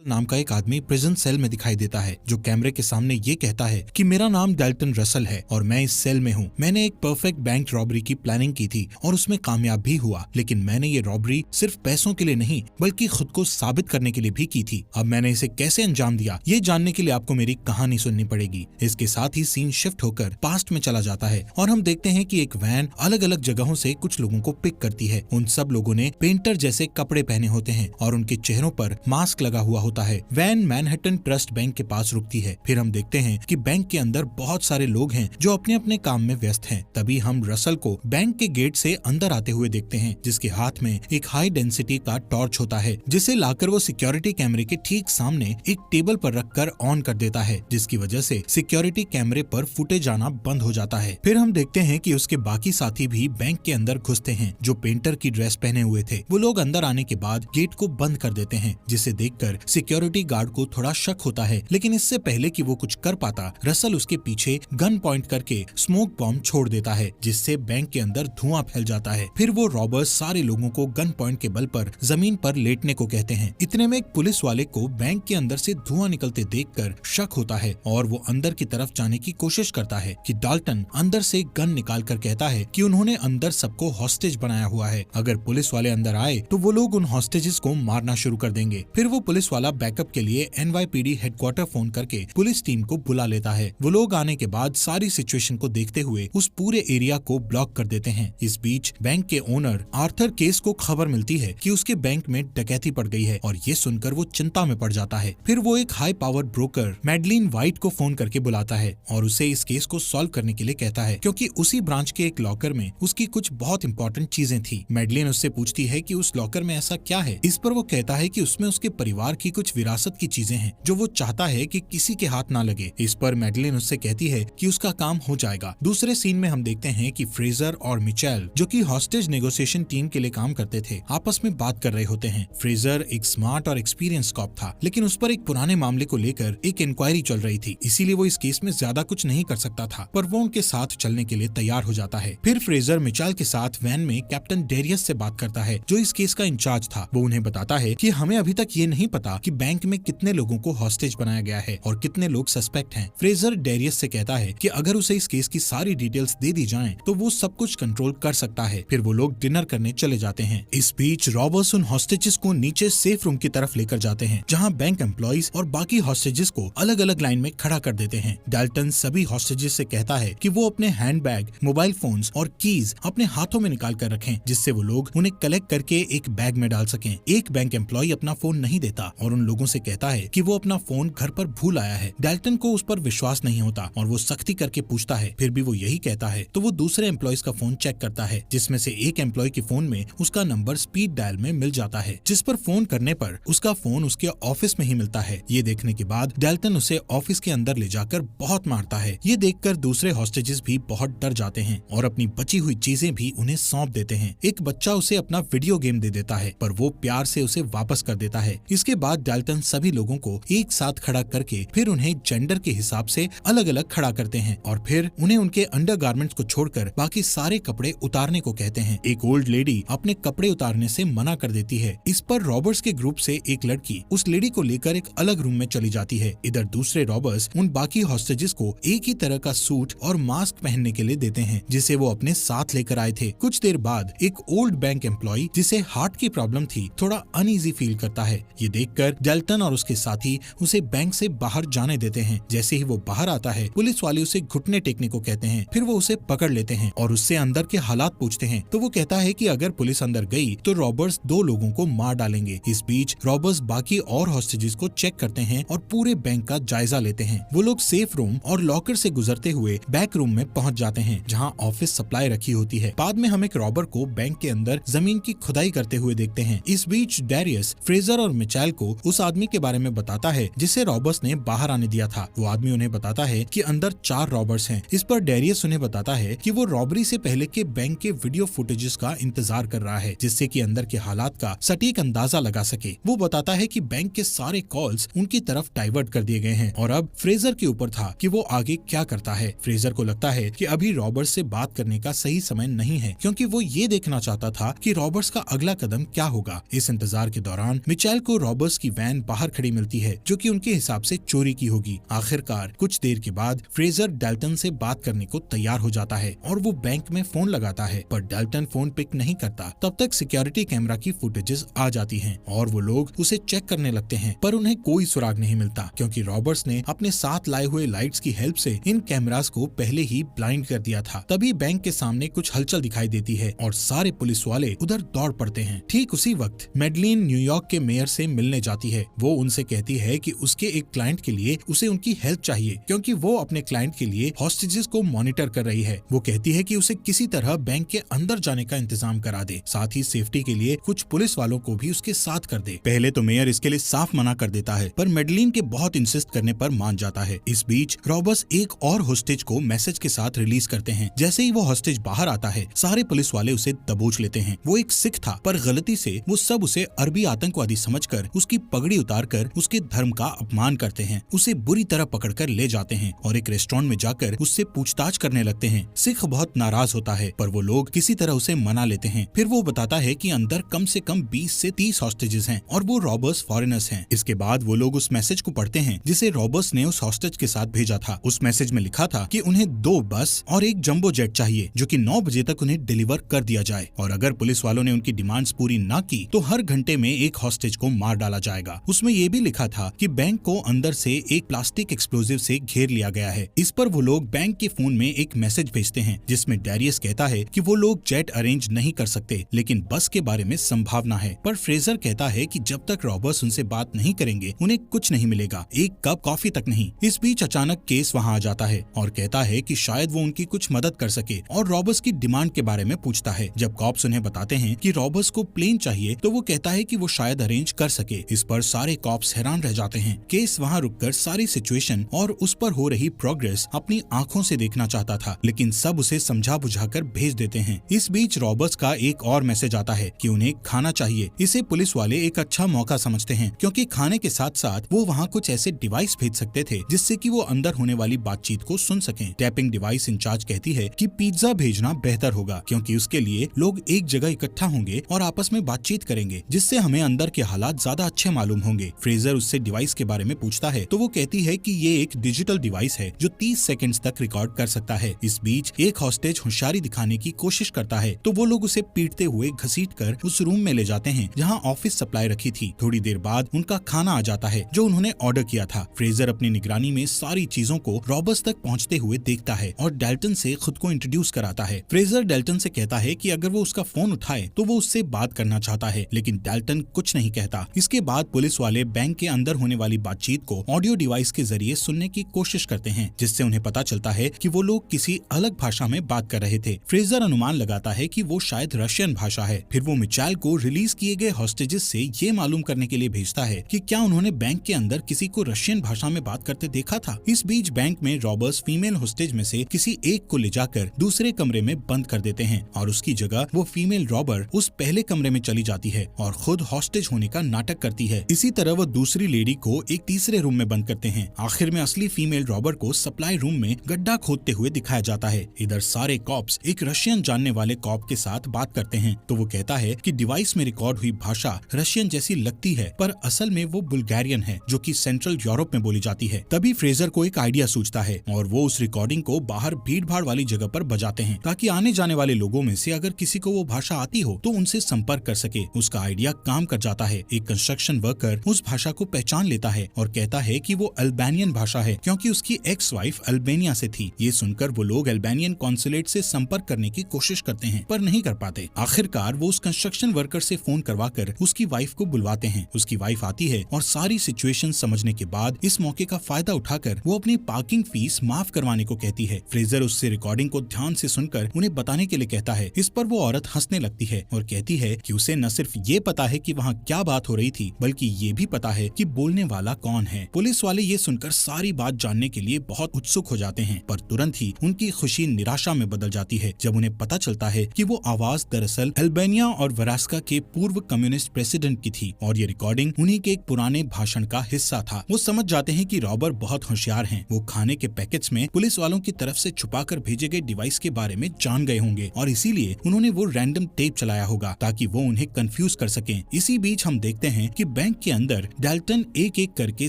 नाम का एक आदमी प्रिजन सेल में दिखाई देता है, जो कैमरे के सामने ये कहता है कि मेरा नाम डाल्टन रसल है और मैं इस सेल में हूँ। मैंने एक परफेक्ट बैंक रॉबरी की प्लानिंग की थी और उसमें कामयाब भी हुआ, लेकिन मैंने ये रॉबरी सिर्फ पैसों के लिए नहीं बल्कि खुद को साबित करने के लिए भी की थी। अब मैंने इसे कैसे अंजाम दिया, ये जानने के लिए आपको मेरी कहानी सुननी पड़ेगी। इसके साथ ही सीन शिफ्ट होकर पास्ट में चला जाता है और हम देखते हैं कि एक वैन अलग अलग जगहों से कुछ लोगों को पिक करती है। उन सब लोगों ने पेंटर जैसे कपड़े पहने होते हैं और उनके चेहरों पर मास्क लगा हुआ होता है। वैन मैनहट्टन ट्रस्ट बैंक के पास रुकती है। फिर हम देखते हैं कि बैंक के अंदर बहुत सारे लोग हैं जो अपने अपने काम में व्यस्त हैं। तभी हम रसल को बैंक के गेट से अंदर आते हुए देखते हैं, जिसके हाथ में एक हाई डेंसिटी का टॉर्च होता है, जिसे लाकर वो सिक्योरिटी कैमरे के ठीक सामने एक टेबल पर रखकर ऑन कर देता है, जिसकी वजह से सिक्योरिटी कैमरे पर फुटेज आना बंद हो जाता है। फिर हम देखते हैं कि उसके बाकी साथी भी बैंक के अंदर घुसते हैं, जो पेंटर की ड्रेस पहने हुए थे। वो लोग अंदर आने के बाद गेट को बंद कर देते हैं, जिसे देखकर सिक्योरिटी गार्ड को थोड़ा शक होता है, लेकिन इससे पहले कि वो कुछ कर पाता, रसल उसके पीछे गन पॉइंट करके स्मोक बॉम्ब छोड़ देता है, जिससे बैंक के अंदर धुआं फैल जाता है। फिर वो रॉबर्स सारे लोगों को गन पॉइंट के बल पर जमीन पर लेटने को कहते हैं। इतने में एक पुलिस वाले को बैंक के अंदर से धुआं निकलते देखकर शक होता है और वो अंदर की तरफ जाने की कोशिश करता है कि डाल्टन अंदर से गन निकाल कर कहता है कि उन्होंने अंदर सबको हॉस्टेज बनाया हुआ है। अगर पुलिस वाले अंदर आए तो वो लोग उन हॉस्टेजेस को मारना शुरू कर देंगे। फिर वो पुलिस वाला बैकअप के लिए NYPD हेडक्वार्टर फोन करके पुलिस टीम को बुला लेता है। वो लोग आने के बाद सारी सिचुएशन को देखते हुए उस पूरे एरिया को ब्लॉक कर देते हैं। इस बीच बैंक के ओनर आर्थर केस को खबर मिलती है कि उसके बैंक में डकैती पड़ गई है और ये सुनकर वो चिंता में पड़ जाता है। फिर वो एक high power broker Madeline white को फोन करके बुलाता है और उसे इस केस को सॉल्व करने के लिए कहता है, क्योंकि उसी ब्रांच के एक लॉकर में उसकी कुछ बहुत इंपॉर्टेंट चीजें थी। मैडलिन उससे पूछती है कि उस लॉकर में ऐसा क्या है। इस पर वो कहता है कि उसमें उसके परिवार की कुछ विरासत की चीजें हैं जो वो चाहता है कि किसी के हाथ ना लगे। इस पर मैडलिन उससे कहती है कि उसका काम हो जाएगा। दूसरे सीन में हम देखते हैं कि फ्रेजर और मिचेल, जो कि हॉस्टेज नेगोशिएशन टीम के लिए काम करते थे, आपस में बात कर रहे होते हैं। फ्रेजर एक स्मार्ट और एक्सपीरियंस कॉप था, लेकिन उस पर एक पुराने मामले को लेकर एक इंक्वायरी चल रही थी, इसीलिए वो इस केस में ज्यादा कुछ नहीं कर सकता था, पर वो उनके साथ चलने के लिए तैयार हो जाता है। फिर फ्रेजर मिचेल के साथ वैन में कैप्टन डेरियस से बात करता है, जो इस केस का इंचार्ज था। वो उन्हें बताता है कि हमें अभी तक ये नहीं पता कि बैंक में कितने लोगों को हॉस्टेज बनाया गया है और कितने लोग सस्पेक्ट हैं। फ्रेजर डेरियस से कहता है कि अगर उसे इस केस की सारी डिटेल्स दे दी जाएं, तो वो सब कुछ कंट्रोल कर सकता है। फिर वो लोग डिनर करने चले जाते हैं। इस बीच रॉबर्स उन हॉस्टेजेस को नीचे सेफ रूम की तरफ लेकर जाते हैं, जहां बैंक एम्प्लॉइज और बाकी हॉस्टेजेस को अलग अलग लाइन में खड़ा कर देते हैं। डाल्टन सभी हॉस्टेजेस से कहता है कि वो अपने हैंडबैग, मोबाइल फोन्स और कीज अपने हाथों में निकाल कर रखें, जिससे वो लोग उन्हें कलेक्ट करके एक बैग में डाल सकें। एक बैंक एम्प्लॉय अपना फोन नहीं देता और उन लोगों से कहता है कि वो अपना फोन घर पर भूल आया है। डाल्टन को उस पर विश्वास नहीं होता और वो सख्ती करके पूछता है, फिर भी वो यही कहता है। तो वो दूसरे एम्प्लॉयज का फोन चेक करता है, जिसमें से एक एम्प्लॉय के फोन में उसका नंबर स्पीड डायल में मिल जाता है, जिस पर फोन करने पर उसका फोन उसके ऑफिस में ही मिलता है। ये देखने के बाद डाल्टन उसे ऑफिस के अंदर ले जाकर बहुत मारता है। ये देखकर दूसरे हॉस्टेजेस भी बहुत डर जाते हैं और अपनी बची हुई चीजें भी उन्हें सौंप देते हैं। एक बच्चा उसे अपना वीडियो गेम दे देता है, पर वो प्यार से उसे वापस कर देता है। इसके बाद डाल्टन सभी लोगों को एक साथ खड़ा करके फिर उन्हें जेंडर के हिसाब से अलग अलग खड़ा करते हैं और फिर उन्हें उनके अंडरगारमेंट्स को छोड़कर बाकी सारे कपड़े उतारने को कहते हैं। एक ओल्ड लेडी अपने कपड़े उतारने से मना कर देती है। इस पर रॉबर्स के ग्रुप से एक लड़की उस लेडी को लेकर एक अलग रूम में चली जाती है। इधर दूसरे रॉबर्स उन बाकी हॉस्टेजेस को एक ही तरह का सूट और मास्क पहनने के लिए देते हैं, जिसे वो अपने साथ लेकर आए थे। कुछ देर बाद एक ओल्ड बैंक एम्प्लॉय, जिसे हार्ट की प्रॉब्लम थी, थोड़ा अनईजी फील करता है। ये देखकर डाल्टन और उसके साथी उसे बैंक से बाहर जाने देते हैं। जैसे ही वो बाहर आता है, पुलिस वाले उसे घुटने टेकने को कहते हैं। फिर वो उसे पकड़ लेते हैं और उससे अंदर के हालात पूछते हैं। तो वो कहता है कि अगर पुलिस अंदर गई तो रॉबर्स 2 लोगों को मार डालेंगे। इस बीच रॉबर्स बाकी और हॉस्टेजेस को चेक करते हैं और पूरे बैंक का जायजा लेते हैं। वो लोग सेफ रूम और लॉकर से गुजरते हुए बैक रूम में पहुंच जाते हैं, जहां ऑफिस सप्लाई रखी होती है। बाद में हम एक रॉबर को बैंक के अंदर जमीन की खुदाई करते हुए देखते हैं। इस बीच डेरियस फ्रेजर और मिचेल को उस आदमी के बारे में बताता है जिसे रॉबर्स ने बाहर आने दिया था। वो आदमी उन्हें बताता है कि अंदर 4 रॉबर्स हैं। इस पर डेरियस उन्हें बताता है कि वो रॉबरी से पहले के बैंक के वीडियो फुटेजेस का इंतजार कर रहा है, जिससे कि अंदर के हालात का सटीक अंदाजा लगा सके। वो बताता है कि बैंक के सारे कॉल्स उनकी तरफ डाइवर्ट कर दिए गए हैं और अब फ्रेजर के ऊपर था कि वो आगे क्या करता है। फ्रेजर को लगता है कि अभी रॉबर्स से बात करने का सही समय नहीं है, क्योंकि वो ये देखना चाहता था कि रॉबर्ट्स का अगला कदम क्या होगा। इस इंतजार के दौरान मिचेल को रॉबर्ट्स की वैन बाहर खड़ी मिलती है जो कि उनके हिसाब से चोरी की होगी। आखिरकार कुछ देर के बाद फ्रेजर डेल्टन से बात करने को तैयार हो जाता है और वो बैंक में फोन लगाता है, पर डेल्टन फोन पिक नहीं करता। तब तक सिक्योरिटी कैमरा की फुटेजेस आ जाती हैं और वो लोग उसे चेक करने लगते हैं, पर उन्हें कोई सुराग नहीं मिलता क्योंकि रॉबर्ट्स ने अपने साथ लाए हुए लाइट्स की हेल्प से इन कैमरास को पहले ही ब्लाइंड कर दिया था। तभी बैंक के सामने कुछ हलचल दिखाई देती है और सारे पुलिस वाले उधर दौड़ पड़ते हैं। ठीक उसी वक्त मैडलिन न्यूयॉर्क के मेयर से मिलने जाती है। वो उनसे कहती है कि उसके एक क्लाइंट के लिए उसे उनकी हेल्प चाहिए क्योंकि वो अपने क्लाइंट के लिए हॉस्टेजेस को मॉनिटर कर रही है। वो कहती है कि उसे किसी तरह बैंक के अंदर जाने का इंतजाम करा दे, साथ ही सेफ्टी के लिए कुछ पुलिस वालों को भी उसके साथ कर दे। पहले तो मेयर इसके लिए साफ मना कर देता है, पर मैडलिन के बहुत इंसिस्ट करने पर मान जाता है। इस बीच रॉबर्ट्स एक और हॉस्टेज को मैसेज के साथ रिलीज करते हैं। जैसे ही वो हॉस्टेज बाहर आता है, सारे पुलिस वाले उसे दबोच लेते हैं। वो एक सिख था, पर गलती से वो सब उसे अरबी आतंकवादी समझकर उसकी पगड़ी उतारकर उसके धर्म का अपमान करते हैं। उसे बुरी तरह पकड़कर ले जाते हैं और एक रेस्टोरेंट में जाकर उससे पूछताछ करने लगते हैं। सिख बहुत नाराज होता है, पर वो लोग किसी तरह उसे मना लेते हैं। फिर वो बताता है कि अंदर कम से कम 20 से 30 हॉस्टेजेस हैं और वो रॉबर्ट्स फॉरेनर्स हैं। इसके बाद वो लोग उस मैसेज को पढ़ते हैं जिसे रॉबर्ट्स ने उस हॉस्टेज के साथ भेजा था। उस मैसेज में लिखा था कि उन्हें 2 बस और एक जंबो जेट चाहिए जो कि 9 बजे तक उन्हें डिलीवर कर दिया जाए, और अगर पुलिस वालों ने उनकी डिमांड्स पूरी ना की तो हर घंटे में एक हॉस्टेज को मार डाला जाएगा। उसमें ये भी लिखा था कि बैंक को अंदर से एक प्लास्टिक एक्सप्लोजिव से घेर लिया गया है। इस पर वो लोग बैंक के फोन में एक मैसेज भेजते हैं जिसमें डैरियस कहता है कि वो लोग जेट अरेंज नहीं कर सकते, लेकिन बस के बारे में संभावना है। पर फ्रेजर कहता है कि जब तक रॉबर्ट्स उनसे बात नहीं करेंगे उन्हें कुछ नहीं मिलेगा, एक कप कॉफी तक नहीं। इस बीच अचानक केस वहाँ आ जाता है और कहता है कि शायद वो उनकी कुछ मदद कर सके और रॉबर्ट्स की डिमांड के बारे में पूछता है। जब कॉप्स उन्हें बताते हैं कि रॉबर्ट्स को प्लेन चाहिए तो वो कहता है कि वो शायद अरेंज कर सके। इस पर सारे कॉप्स हैरान रह जाते हैं। केस वहाँ रुककर सारी सिचुएशन और उस पर हो रही प्रोग्रेस अपनी आंखों से देखना चाहता था, लेकिन सब उसे समझा बुझाकर भेज देते हैं। इस बीच रॉबर्ट्स का एक और मैसेज आता है कि उन्हें खाना चाहिए। इसे पुलिस वाले एक अच्छा मौका समझते हैं क्योंकि खाने के साथ साथ वो वहाँ कुछ ऐसे डिवाइस भेज सकते थे जिससे कि वो अंदर होने वाली बातचीत को सुन सकें। टैपिंग डिवाइस इंचार्ज कहती है कि पिज्जा भेजना बेहतर होगा क्योंकि उसके लिए लोग एक जगह इकट्ठा होंगे और आपस में बातचीत करेंगे, जिससे हमें अंदर के हालात ज्यादा अच्छे मालूम होंगे। फ्रेजर उससे डिवाइस के बारे में पूछता है तो वो कहती है कि ये एक डिजिटल डिवाइस है जो 30 सेकंड्स तक रिकॉर्ड कर सकता है। इस बीच एक हॉस्टेज होशियारी दिखाने की कोशिश करता है तो वो लोग उसे पीटते हुए घसीटकर उस रूम में ले जाते हैं जहाँ ऑफिस सप्लाई रखी थी। थोड़ी देर बाद उनका खाना आ जाता है जो उन्होंने ऑर्डर किया था। फ्रेजर अपनी निगरानी में सारी चीजों को रॉबर्ट्स तक पहुँचते हुए देखता है और डेल्टन से खुद को इंट्रोड्यूस कराता है। फ्रेजर डेल्टन से कहता है कि अगर वो उसका फोन उठाए तो वो उससे बात करना चाहता है, लेकिन डेल्टन कुछ नहीं कहता। इसके बाद पुलिस वाले बैंक के अंदर होने वाली बातचीत को ऑडियो डिवाइस के जरिए सुनने की कोशिश करते हैं, जिससे उन्हें पता चलता है कि वो लोग किसी अलग भाषा में बात कर रहे थे। फ्रेजर अनुमान लगाता है कि वो शायद रशियन भाषा है। फिर वो मिचेल को रिलीज किए गए हॉस्टेजेस से ये मालूम करने के लिए भेजता है कि क्या उन्होंने बैंक के अंदर किसी को रशियन भाषा में बात करते देखा था। इस बीच बैंक में रॉबर्ट्स फीमेल हॉस्टेज में से किसी एक को ले जाकर दूसरे कमरे में बंद कर देते हैं और उसकी जगह वो फीमेल रॉबर उस पहले कमरे में चली जाती है और खुद हॉस्टेज होने का नाटक करती है। इसी तरह वो दूसरी लेडी को एक तीसरे रूम में बंद करते हैं। आखिर में असली फीमेल रॉबर को सप्लाई रूम में गड्ढा खोदते हुए दिखाया जाता है। इधर सारे कॉप्स एक रशियन जानने वाले कॉप के साथ बात करते हैं तो वो कहता है कि डिवाइस में रिकॉर्ड हुई भाषा रशियन जैसी लगती है, पर असल में वो बुल्गारियन है जो कि सेंट्रल यूरोप में बोली जाती है। तभी फ्रेजर को एक आइडिया सूझता है और वो उस रिकॉर्डिंग को बाहर भीड़ भाड़ वाली जगह पर बजाते हैं ताकि आने जाने वाले लोगों में से अगर किसी को वो भाषा आती हो तो उनसे संपर्क कर सके। उसका आइडिया काम कर जाता है। एक कंस्ट्रक्शन वर्कर उस भाषा को पहचान लेता है और कहता है कि वो अल्बानियन भाषा है क्योंकि उसकी एक्स वाइफ अल्बानिया से थी। ये सुनकर वो लोग अल्बानियन कॉन्सुलेट से संपर्क करने की कोशिश करते हैं पर नहीं कर पाते। आखिरकार वो उस कंस्ट्रक्शन वर्कर से फोन करवाकर उसकी वाइफ को बुलवाते हैं। उसकी वाइफ आती है और सारी सिचुएशन समझने के बाद इस मौके का फायदा उठाकर वो अपनी पार्किंग फीस माफ करवाने को कहती है। फ्रेजर उससे रिकॉर्डिंग को ध्यान से सुनकर उन्हें बताने के लिए कहता है। इस पर वो औरत हंसने लगती है और कहती है कि उसे न सिर्फ ये पता है कि वहाँ क्या बात हो रही थी बल्कि ये भी पता है कि बोलने वाला कौन है। पुलिस वाले ये सुनकर सारी बात जानने के लिए बहुत उत्सुक हो जाते हैं, पर तुरंत ही उनकी खुशी निराशा में बदल जाती है जब उन्हें पता चलता है कि वो आवाज दरअसल अल्बानिया और वरास्का के पूर्व कम्युनिस्ट प्रेसिडेंट की थी और ये रिकॉर्डिंग उन्हीं के एक पुराने भाषण का हिस्सा था। वो समझ जाते हैं कि रॉबर बहुत होशियार हैं। वो खाने के पैकेट्स में पुलिस वालों की तरफ से छुपाकर भेजे गए डिवाइस के बारे में जान गए होंगे और इसीलिए उन्होंने वो रैंडम टेप चलाया होगा ताकि वो उन्हें कंफ्यूज कर सकें। इसी बीच हम देखते हैं कि बैंक के अंदर डाल्टन एक एक करके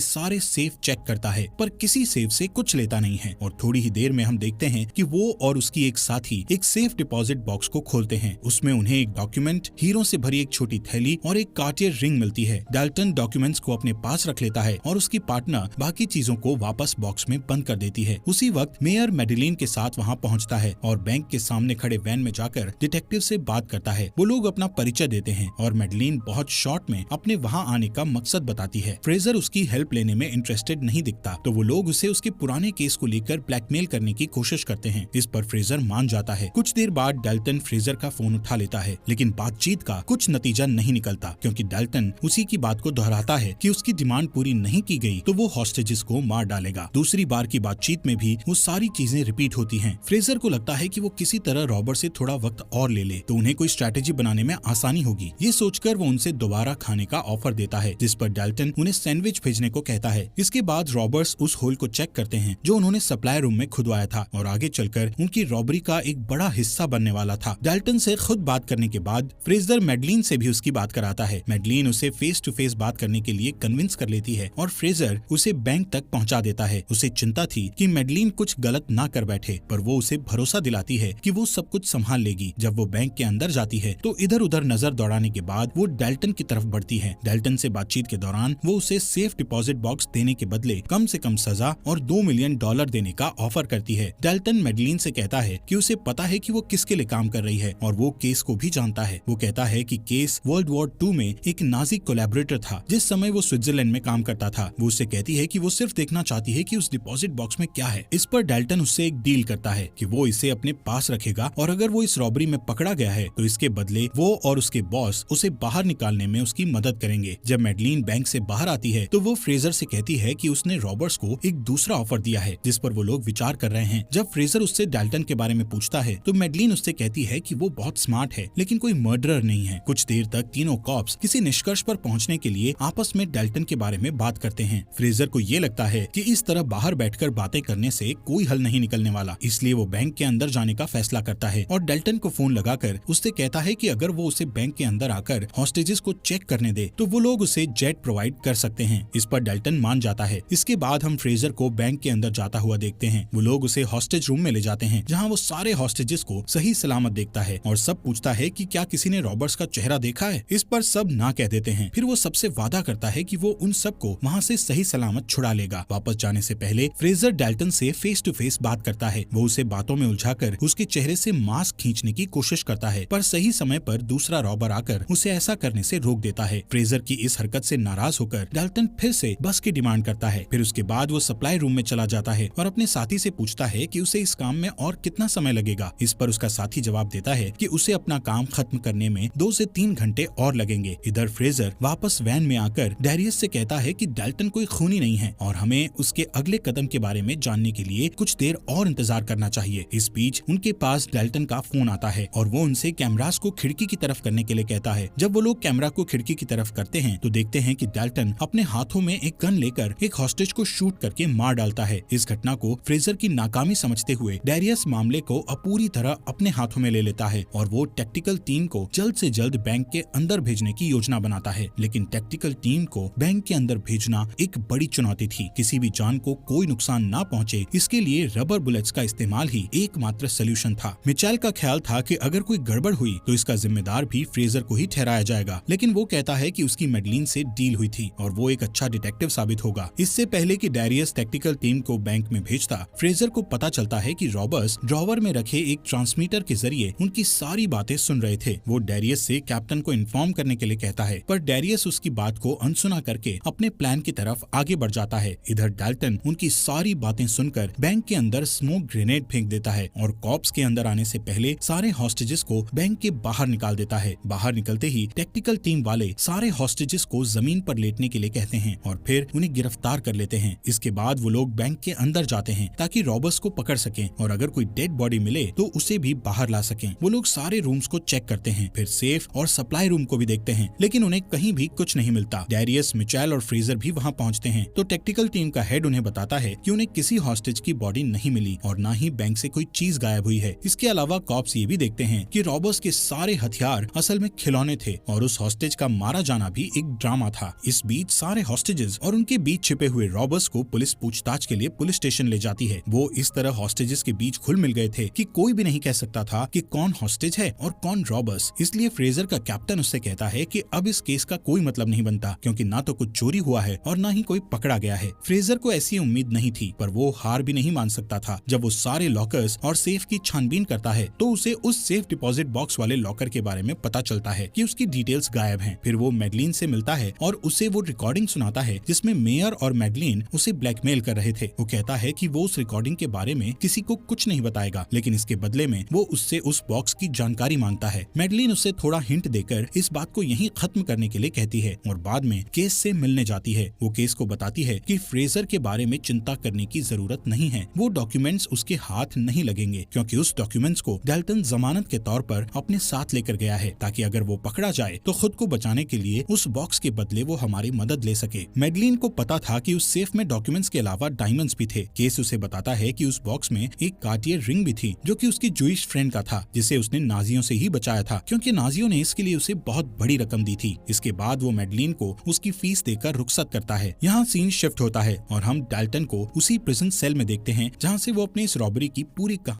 सारे सेफ चेक करता है, पर किसी सेफ से कुछ लेता नहीं है। और थोड़ी ही देर में हम देखते हैं कि वो और उसकी एक साथी एक सेफ डिपॉजिट बॉक्स को खोलते हैं। उसमें उन्हें एक डॉक्यूमेंट, हीरो से भरी एक छोटी थैली और एक कार्टियर रिंग मिलती है। डाल्टन डॉक्यूमेंट्स को अपने पास रख लेता है और उसकी पार्टनर बाकी चीजों को वापस बॉक्स में बंद कर देती है। उसी वक्त मेयर मैडेलिन के साथ वहाँ पहुँचता है और बैंक के सामने खड़े वैन में जाकर डिटेक्टिव से बात करता है। वो लोग अपना परिचय देते हैं और मैडेलिन बहुत शॉर्ट में अपने वहाँ आने का मकसद बताती है। फ्रेजर उसकी हेल्प लेने में इंटरेस्टेड नहीं दिखता, तो वो लोग उसे उसके पुराने केस को लेकर ब्लैकमेल करने की कोशिश करते हैं। इस पर फ्रेजर मान जाता है। कुछ देर बाद डाल्टन फ्रेजर का फोन उठा लेता है, लेकिन बातचीत का कुछ नतीजा नहीं निकलता, क्योंकि डाल्टन उसी की बात को दोहराता है कि उसकी डिमांड पूरी नहीं की गई तो वो हॉस्टेजेस को मार डालेगा। दूसरी बार की बातचीत में भी वो सारी चीजें रिपीट होती हैं। फ्रेजर को लगता है कि वो किसी तरह रॉबर्ट से थोड़ा वक्त और ले ले तो उन्हें कोई स्ट्रैटेजी बनाने में आसानी होगी। ये सोचकर वो उनसे दोबारा खाने का ऑफर देता है, जिस पर डाल्टन उन्हें सैंडविच भेजने को कहता है। इसके बाद रॉबर्ट्स उस होल को चेक करते हैं जो उन्होंने सप्लाई रूम में खुदवाया था और आगे चलकर उनकी रॉबरी का एक बड़ा हिस्सा बनने वाला था। डाल्टन से खुद बात करने के बाद फ्रेजर मैडेलिन से भी उसकी बात कराता है। मैडेलिन उसे फेस टू फेस बात करने के लिए कन्विंस कर लेती है और फ्रेजर उसे बैंक तक पहुंचा देता है। उसे चिंता थी कि मैडेलिन कुछ गलत ना कर बैठे, पर वो उसे भरोसा दिलाती है कि वो सब कुछ संभाल लेगी। जब वो बैंक के अंदर जाती है तो इधर उधर नजर दौड़ाने के बाद वो डाल्टन की तरफ बढ़ती है। डाल्टन से बातचीत के दौरान वो उसे सेफ डिपॉजिट बॉक्स देने के बदले कम से कम सजा और $2 मिलियन देने का ऑफर करती है। डाल्टन मैडेलिन से कहता है कि उसे पता है कि वो किसके लिए काम कर रही है और वो केस को भी जानता है। वो कहता है कि केस वर्ल्ड वॉर 2 में एक नाजी कोलैबोरेटर था जिस समय वो स्विट्जरलैंड में काम करता था। वो उससे कहती है कि वो सिर्फ देखना चाहती है कि उस डिपॉजिट बॉक्स में क्या है। इस पर डाल्टन उससे एक डील करता है कि वो इसे अपने पास रखेगा और अगर वो इस रॉबरी में पकड़ा गया है तो इसके बदले वो और उसके बॉस उसे बाहर निकालने में उसकी मदद करेंगे। जब मैडेलिन बैंक से बाहर आती है तो वो फ्रेजर से कहती है कि उसने रॉबर्ट्स को एक दूसरा ऑफर दिया है जिस पर वो लोग विचार कर रहे हैं। जब फ्रेजर उससे डाल्टन के बारे में पूछता है तो मैडेलिन उससे कहती है कि वो बहुत स्मार्ट है लेकिन कोई मर्डरर नहीं है। कुछ देर तक तीनों कॉप्स किसी निष्कर्ष पर पहुंचने के लिए आपस में डाल्टन के बारे में बात करते हैं। फ्रेजर को ये लगता है कि इस तरह बाहर बैठकर बातें करने से कोई हल नहीं निकलने वाला, इसलिए वो बैंक के अंदर जाने का फैसला करता है और डाल्टन को फोन लगाकर उससे कहता है कि अगर वो उसे बैंक के अंदर आकर हॉस्टेजेस को चेक करने दे तो वो लोग उसे जेट प्रोवाइड कर सकते हैं। इस पर डाल्टन मान जाता है। इसके बाद हम फ्रेजर को बैंक के अंदर जाता हुआ देखते हैं। वो लोग उसे हॉस्टेज रूम में ले जाते हैं जहाँ वो सारे हॉस्टेजेस को सही सलामत देखता है और सब पूछता है कि क्या किसी ने रॉबर्ट्स का चेहरा देखा है। इस पर सब ना कह देते हैं। फिर वो सबसे वादा करता है कि वो उन सबको वहाँ से सही सलामत छुड़ा लेगा। वापस जाने से पहले फ्रेजर डाल्टन से फेस टू फेस बात करता है। वो उसे बातों में उलझाकर उसके चेहरे से मास्क खींचने की कोशिश करता है, पर सही समय पर दूसरा रॉबर आकर उसे ऐसा करने से रोक देता है। फ्रेजर की इस हरकत से नाराज होकर डाल्टन फिर से बस की डिमांड करता है। फिर उसके बाद वो सप्लाई रूम में चला जाता है और अपने साथी से पूछता है कि उसे इस काम में और कितना समय लगेगा। इस पर उसका साथी जवाब देता है कि उसे अपना काम खत्म करने में 2 से 3 घंटे और लगेंगे। इधर फ्रेजर वापस वैन में आकर डैरियस से कहता है कि डाल्टन कोई खूनी नहीं है और हमें उसके अगले कदम के बारे में जानने के लिए कुछ देर और इंतजार करना चाहिए। इस बीच उनके पास डाल्टन का फोन आता है और वो उनसे कैमरास को खिड़की की तरफ करने के लिए कहता है। जब वो लोग कैमरा को खिड़की की तरफ करते हैं तो देखते हैं कि डाल्टन अपने हाथों में एक गन लेकर एक हॉस्टेज को शूट करके मार डालता है। इस घटना को फ्रेजर की नाकामी समझते हुए डैरियस मामले को पूरी तरह अपने हाथों में ले लेता है और वो टैक्टिकल टीम को जल्द से जल्द बैंक के अंदर भेजने की योजना बनाता है। लेकिन टैक्टिकल टीम को बैंक के अंदर भेजना एक बड़ी चुनौती थी। किसी भी जान को कोई नुकसान ना पहुंचे, इसके लिए रबर बुलेट्स का इस्तेमाल ही एकमात्र सलूशन था। मिचेल का ख्याल था कि अगर कोई गड़बड़ हुई तो इसका जिम्मेदार भी फ्रेजर को ही ठहराया जाएगा, लेकिन वो कहता है कि उसकी मैडेलिन से डील हुई थी और वो एक अच्छा डिटेक्टिव साबित होगा। इससे पहले कि डैरियस टैक्टिकल टीम को बैंक में भेजता, फ्रेजर को पता चलता है कि रॉबर्ट्स ड्रॉवर में रखे एक ट्रांसमीटर के जरिए उनकी सारी बातें सुन रहे थे। वो डैरियस से कैप्टन को इन्फॉर्म करने के लिए कहता है, पर डैरियस उसकी बात को अनसुना करके अपने प्लान की तरफ आगे बढ़ जाता है। इधर डाल्टन उनकी सारी बातें सुनकर बैंक के अंदर स्मोक ग्रेनेड फेंक देता है और कॉप्स के अंदर आने से पहले सारे हॉस्टेजेस को बैंक के बाहर निकाल देता है। बाहर निकलते ही टैक्टिकल टीम वाले सारे हॉस्टेजेस को जमीन पर लेटने के लिए कहते हैं और फिर उन्हें गिरफ्तार कर लेते हैं। इसके बाद वो लोग बैंक के अंदर जाते हैं ताकि रॉबर्ट्स को पकड़ सकें और अगर कोई डेड बॉडी मिले तो उसे भी बाहर ला सकें। वो लोग सारे रूम्स को चेक करते हैं, फिर सेफ और सप्लाई रूम को भी देखते हैं, लेकिन उन्हें कहीं भी कुछ नहीं मिलता। डैरियस, मिचेल और फ्रेजर भी वहाँ पहुँचते हैं तो टैक्टिकल टीम का हेड उन्हें बताता है कि उन्हें किसी हॉस्टेज की बॉडी नहीं मिली और न ही बैंक से कोई चीज गायब हुई है। इसके अलावा कॉप्स ये भी देखते हैं कि रॉबर्ट्स के सारे हथियार असल में खिलौने थे और उस हॉस्टेज का मारा जाना भी एक एक ड्रामा था। इस बीच सारे हॉस्टेजेस और उनके बीच छिपे हुए रॉबर्स को पुलिस पूछताछ के लिए पुलिस स्टेशन ले जाती है। वो इस तरह हॉस्टेजेस के बीच घुल मिल गए थे कि कोई भी नहीं कह सकता था कि कौन हॉस्टेज है और कौन रॉबर्स। इसलिए फ्रेजर का कैप्टन उससे कहता है कि अब इस केस का कोई मतलब नहीं बनता, क्योंकि ना तो कुछ चोरी हुआ है और ना ही कोई पकड़ा गया है। फ्रेजर को ऐसी उम्मीद नहीं थी, पर वो हार भी नहीं मान सकता था। जब वो सारे लॉकर्स और सेफ की छानबीन करता है तो उसे उस सेफ डिपॉजिट बॉक्स वाले लॉकर के बारे में पता चलता है कि उसकी डिटेल्स गायब हैं। फिर वो मैडलिन से मिलता है और उसे वो रिकॉर्डिंग सुनाता है जिसमें मेयर और मैडलिन उसे ब्लैकमेल कर रहे थे। वो कहता है कि वो उस रिकॉर्डिंग के बारे में किसी को कुछ नहीं बताएगा, लेकिन इसके बदले में वो उससे उस बॉक्स की जानकारी मांगता है। मैडलिन उसे थोड़ा हिंट देकर इस बात को यहीं खत्म करने के लिए कहती है और बाद में केस से मिलने जाती है। वो केस को बताती है कि फ्रेजर के बारे में चिंता करने की जरूरत नहीं है, वो डॉक्यूमेंट्स उसके हाथ नहीं लगेंगे, क्योंकि उस डॉक्यूमेंट्स को डेल्टन जमानत के तौर पर अपने साथ लेकर गया है ताकि अगर वो पकड़ा जाए तो खुद को बचाने के लिए उस बॉक्स के बदले वो हमारी मदद ले सके। मैडलिन को पता था कि उस सेफ में डॉक्यूमेंट्स के अलावा डायमंड्स भी थे। केस उसे बताता है कि उस बॉक्स में एक कार्टियर रिंग भी थी जो कि उसकी जूइश फ्रेंड का था, जिसे उसने नाजियों से ही बचाया था, क्योंकि नाजियों ने इसके लिए उसे बहुत बड़ी रकम दी थी। इसके बाद वो मैडलिन को उसकी फीस देकर रुखसत करता है। यहाँ सीन शिफ्ट होता है और हम डेल्टन को उसी प्रिजन सेल में देखते हैं जहाँ से वो अपने इस रॉबरी की पूरी